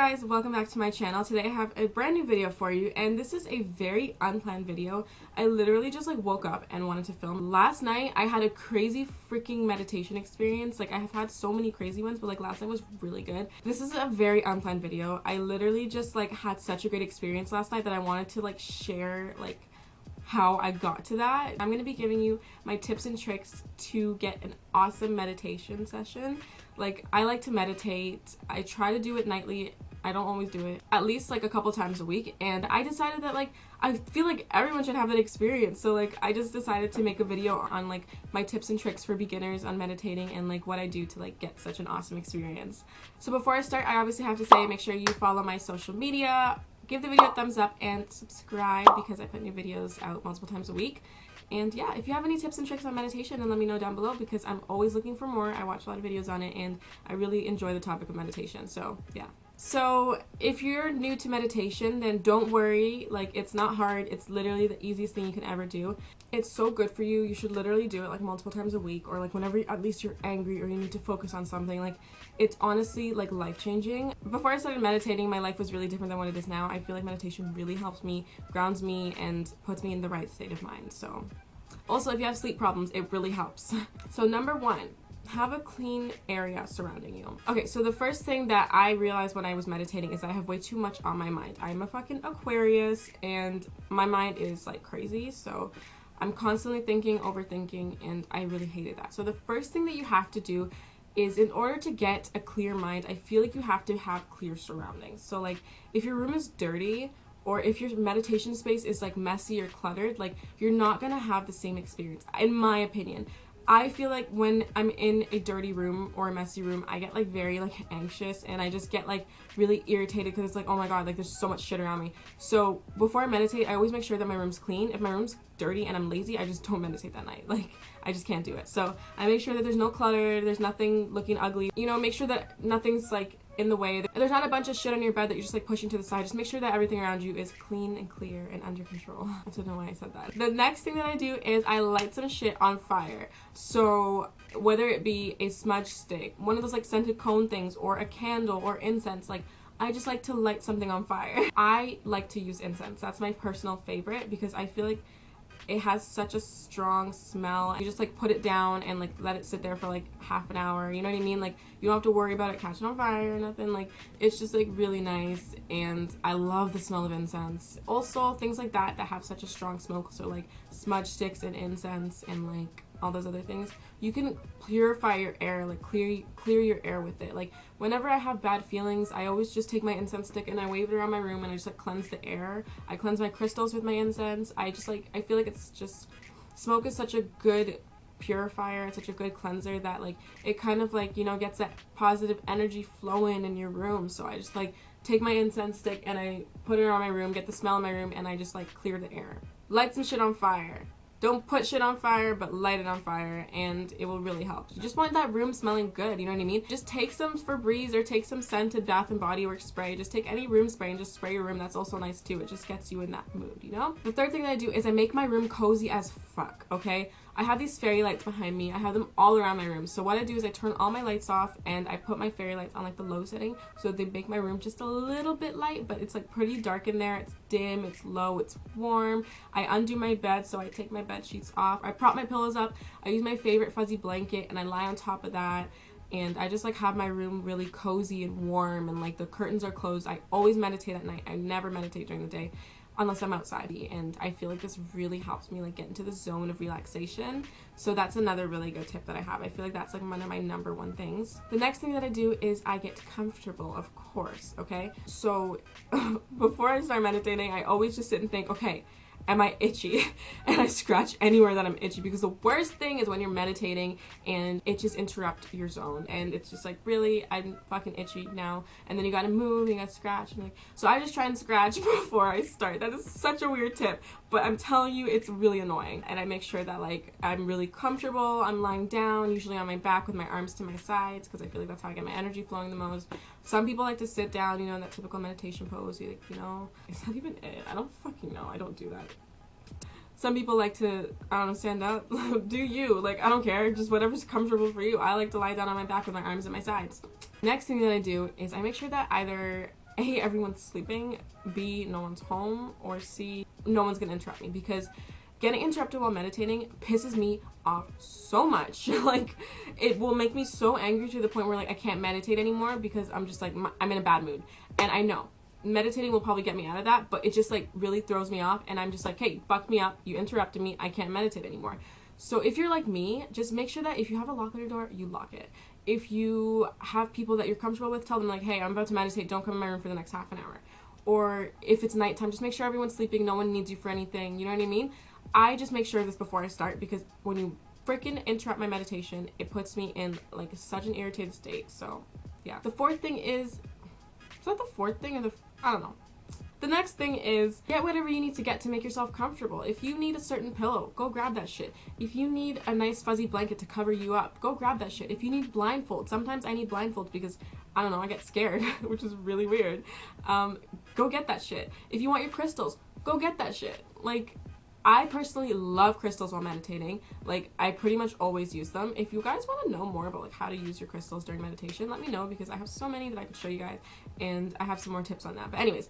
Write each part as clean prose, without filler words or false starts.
guys, welcome back to my channel. Today I have a brand new video for you, and this is a very unplanned video. I literally just woke up and wanted to film. Last night I had a crazy freaking meditation experience. I have had so many crazy ones, but last night was really good. This is a very unplanned video. I literally just had such a great experience last night that I wanted to share how I got to that. I'm gonna be giving you my tips and tricks to get an awesome meditation session. I like to meditate. I try to do it nightly. I don't always do it. At least a couple times a week. And I decided that I feel like everyone should have that experience. So I just decided to make a video on my tips and tricks for beginners on meditating and what I do to get such an awesome experience. So before I start, I obviously have to say make sure you follow my social media. Give the video a thumbs up and subscribe because I put new videos out multiple times a week. And yeah, if you have any tips and tricks on meditation, then let me know down below because I'm always looking for more. I watch a lot of videos on it and I really enjoy the topic of meditation. So yeah. So if you're new to meditation, then don't worry. It's not hard. It's literally the easiest thing you can ever do. It's so good for you. You should literally do it multiple times a week, or whenever at least you're angry or you need to focus on something. It's honestly life-changing. Before I started meditating, my life was really different than what it is now. I feel like meditation really helps me, grounds me, and puts me in the right state of mind. So also, if you have sleep problems, it really helps. So number one, have a clean area surrounding you. Okay, so the first thing that I realized when I was meditating is that I have way too much on my mind. I'm a fucking Aquarius and my mind is crazy, so I'm constantly thinking, overthinking, and I really hated that. So the first thing that you have to do is, in order to get a clear mind, I feel like you have to have clear surroundings. So if your room is dirty, or if your meditation space is messy or cluttered, you're not gonna have the same experience, in my opinion. I feel like when I'm in a dirty room or a messy room, I get very anxious, and I just get really irritated because it's oh my god, there's so much shit around me. So before I meditate, I always make sure that my room's clean. If my room's dirty and I'm lazy, I just don't meditate that night. I just can't do it. So I make sure that there's no clutter, there's nothing looking ugly, make sure that nothing's in the way. There's not a bunch of shit on your bed that you're just pushing to the side. Just make sure that everything around you is clean and clear and under control. I don't know why I said that. The next thing that I do is I light some shit on fire. So whether it be a smudge stick, one of those scented cone things, or a candle or incense, I just like to light something on fire. I like to use incense. That's my personal favorite because I feel like it has such a strong smell. You just put it down and let it sit there for half an hour, you know what I mean? You don't have to worry about it catching on fire or nothing. It's just really nice, and I love the smell of incense. Also things that have such a strong smoke, so smudge sticks and incense and all those other things, you can purify your air, clear your air with it. Whenever I have bad feelings, I always just take my incense stick and I wave it around my room and I just cleanse the air. I cleanse my crystals with my incense. I just I feel like it's just, smoke is such a good purifier, it's such a good cleanser that it kind of gets that positive energy flowing in your room. So I just take my incense stick and I put it around my room, get the smell in my room, and I just clear the air. Light some shit on fire. Don't put shit on fire, but light it on fire, and it will really help. You just want that room smelling good, you know what I mean? Just take some Febreze or take some scented Bath & Body Works spray. Just take any room spray and just spray your room. That's also nice too. It just gets you in that mood, you know? The third thing that I do is I make my room cozy as fuck, okay? I have these fairy lights behind me. I have them all around my room. So what I do is I turn all my lights off and I put my fairy lights on the low setting, so they make my room just a little bit light, but it's pretty dark in there. It's dim, it's low, it's warm. I undo my bed, so I take my bed sheets off. I prop my pillows up. I use my favorite fuzzy blanket and I lie on top of that. And I just have my room really cozy and warm, and the curtains are closed. I always meditate at night. I never meditate during the day unless I'm outside, and I feel this really helps me get into the zone of relaxation. So that's another really good tip that I have. I feel that's one of my number one things. The next thing that I do is I get comfortable, of course, okay? So before I start meditating, I always just sit and think, okay, am I itchy? And I scratch anywhere that I'm itchy, because the worst thing is when you're meditating and itches interrupt your zone, and it's just really, I'm fucking itchy now, and then you gotta move, you gotta scratch, and so I just try and scratch before I start. That is such a weird tip, but I'm telling you, it's really annoying. And I make sure that I'm really comfortable. I'm lying down, usually on my back with my arms to my sides, because I feel that's how I get my energy flowing the most. Some people like to sit down, in that typical meditation pose, it's not even it. I don't fucking know. I don't do that. Some people like to, I don't know, stand up. Do you? I don't care. Just whatever's comfortable for you. I like to lie down on my back with my arms at my sides. Next thing that I do is I make sure that either A, everyone's sleeping, B, no one's home, or C, no one's gonna interrupt me, because getting interrupted while meditating pisses me off so much. Like, it will make me so angry to the point where, like, I can't meditate anymore because I'm just like, I'm in a bad mood. And I know meditating will probably get me out of that, but it just like really throws me off, and I'm just like, hey, fuck me up, you interrupted me, I can't meditate anymore. So if you're like me, just make sure that if you have a lock on your door, you lock it. If you have people that you're comfortable with, tell them like, hey, I'm about to meditate, don't come in my room for the next half an hour. Or if it's nighttime, just make sure everyone's sleeping, no one needs you for anything, you know what I mean? I just make sure of this before I start, because when you freaking interrupt my meditation, it puts me in like such an irritated state. So yeah. The fourth thing is that the fourth thing, or I don't know. The next thing is get whatever you need to get to make yourself comfortable. If you need a certain pillow, go grab that shit. If you need a nice fuzzy blanket to cover you up, go grab that shit. If you need blindfolds, sometimes I need blindfolds because, I don't know, I get scared, which is really weird. Go get that shit. If you want your crystals, go get that shit. Like, I personally love crystals while meditating. Like, I pretty much always use them. If you guys want to know more about like how to use your crystals during meditation, let me know, because I have so many that I could show you guys, and I have some more tips on that. But anyways,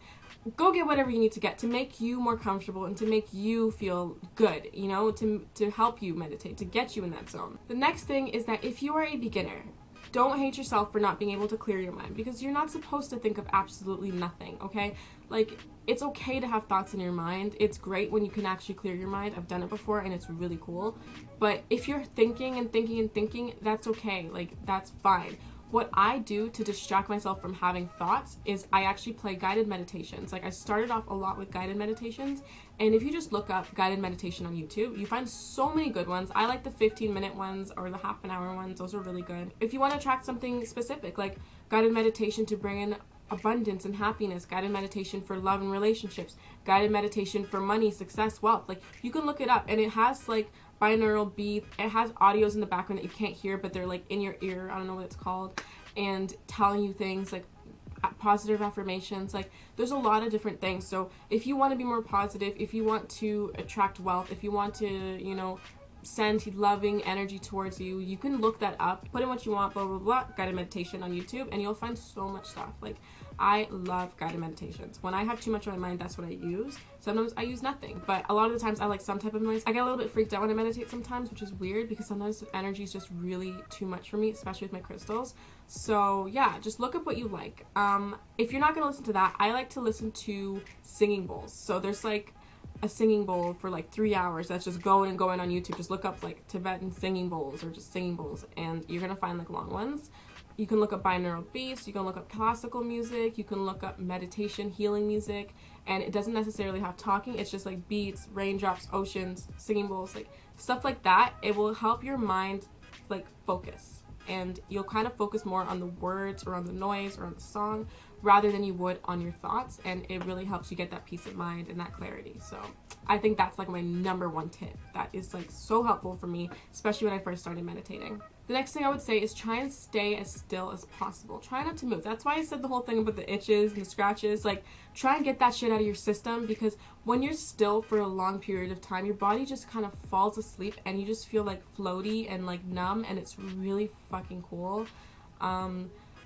go get whatever you need to get to make you more comfortable and to make you feel good, you know, to help you meditate, to get you in that zone. The next thing is that if you are a beginner, don't hate yourself for not being able to clear your mind, because you're not supposed to think of absolutely nothing, okay? Like, it's okay to have thoughts in your mind. It's great when you can actually clear your mind. I've done it before and it's really cool. But if you're thinking and thinking and thinking, that's okay. Like, that's fine. What I do to distract myself from having thoughts is I actually play guided meditations. Like, I started off a lot with guided meditations, and if you just look up guided meditation on YouTube, you find so many good ones. I like the 15-minute ones or the half an hour ones. Those are really good. If you want to track something specific, like guided meditation to bring in abundance and happiness, guided meditation for love and relationships, guided meditation for money, success, wealth, like, you can look it up, and it has like binaural beats, it has audios in the background that you can't hear, but they're like in your ear, I don't know what it's called, and telling you things like positive affirmations. Like, there's a lot of different things. So if you want to be more positive, if you want to attract wealth, if you want to, you know, send loving energy towards you, you can look that up, put in what you want, blah blah blah, guided meditation on YouTube, and you'll find so much stuff. Like, I love guided meditations. When I have too much on my mind, that's what I use. Sometimes I use nothing, but a lot of the times I like some type of noise. I get a little bit freaked out when I meditate sometimes, which is weird, because sometimes the energy is just really too much for me, especially with my crystals. So yeah, just look up what you like. If you're not gonna listen to that, I like to listen to singing bowls. So there's like a singing bowl for like 3 hours that's just going and going on YouTube. Just look up like Tibetan singing bowls or just singing bowls, and you're gonna find like long ones. You can look up binaural beats, you can look up classical music, you can look up meditation, healing music, and it doesn't necessarily have talking. It's just like beats, raindrops, oceans, singing bowls, like stuff like that. It will help your mind like focus, and you'll kind of focus more on the words or on the noise or on the song rather than you would on your thoughts, and it really helps you get that peace of mind and that clarity. So I think that's like my number one tip that is like so helpful for me, especially when I first started meditating. The next thing I would say is try and stay as still as possible. Try not to move. That's why I said the whole thing about the itches and the scratches. Like, try and get that shit out of your system, because when you're still for a long period of time, your body just kind of falls asleep and you just feel like floaty and like numb, and it's really fucking cool.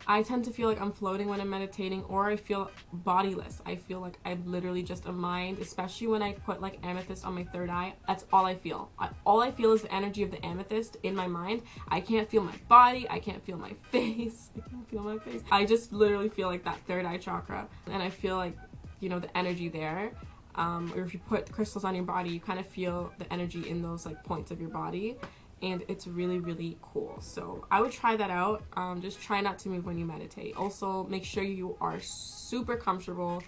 I tend to feel like I'm floating when I'm meditating, or I feel bodiless. I feel like I'm literally just a mind, especially when I put like amethyst on my third eye. That's all I feel. All I feel is the energy of the amethyst in my mind. I can't feel my body. I can't feel my face. I can't feel my face. I just literally feel like that third eye chakra, and I feel like, you know, the energy there. Or if you put crystals on your body, you kind of feel the energy in those like points of your body, and it's really, really cool. So I would try that out. Just try not to move when you meditate. Also, make sure you are super comfortable.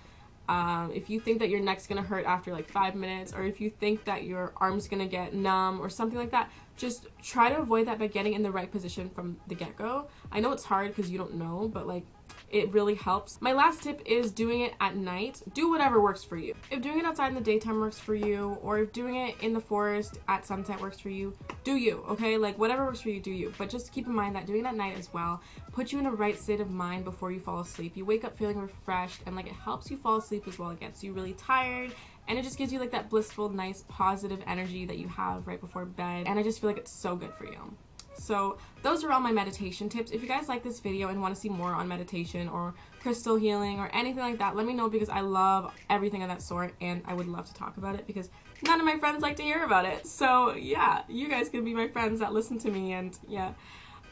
If you think that your neck's gonna hurt after like 5 minutes, or if you think that your arm's gonna get numb or something like that, just try to avoid that by getting in the right position from the get-go. I know it's hard because you don't know, but like, it really helps. My last tip is doing it at night. Do whatever works for you. If doing it outside in the daytime works for you, or if doing it in the forest at sunset works for you, do you, okay? Like, whatever works for you, do you. But just keep in mind that doing it at night as well puts you in a right state of mind before you fall asleep. You wake up feeling refreshed, and like, it helps you fall asleep as well. It gets you really tired, and it just gives you like that blissful, nice, positive energy that you have right before bed, and I just feel like it's so good for you. So those are all my meditation tips. If you guys like this video and want to see more on meditation or crystal healing or anything like that, let me know, because I love everything of that sort and I would love to talk about it, because none of my friends like to hear about it. So yeah, you guys can be my friends that listen to me, and yeah.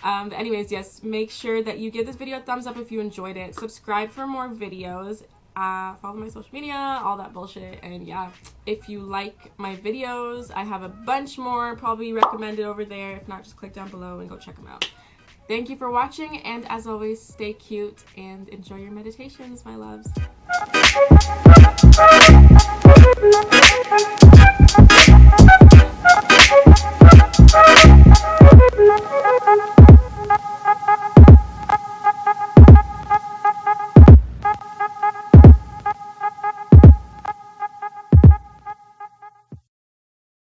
But anyways, yes, make sure that you give this video a thumbs up if you enjoyed it. Subscribe for more videos. Follow my social media, all that bullshit. And yeah, if you like my videos, I have a bunch more probably recommended over there. If not, just click down below and go check them out. Thank you for watching, and as always, stay cute and enjoy your meditations, my loves.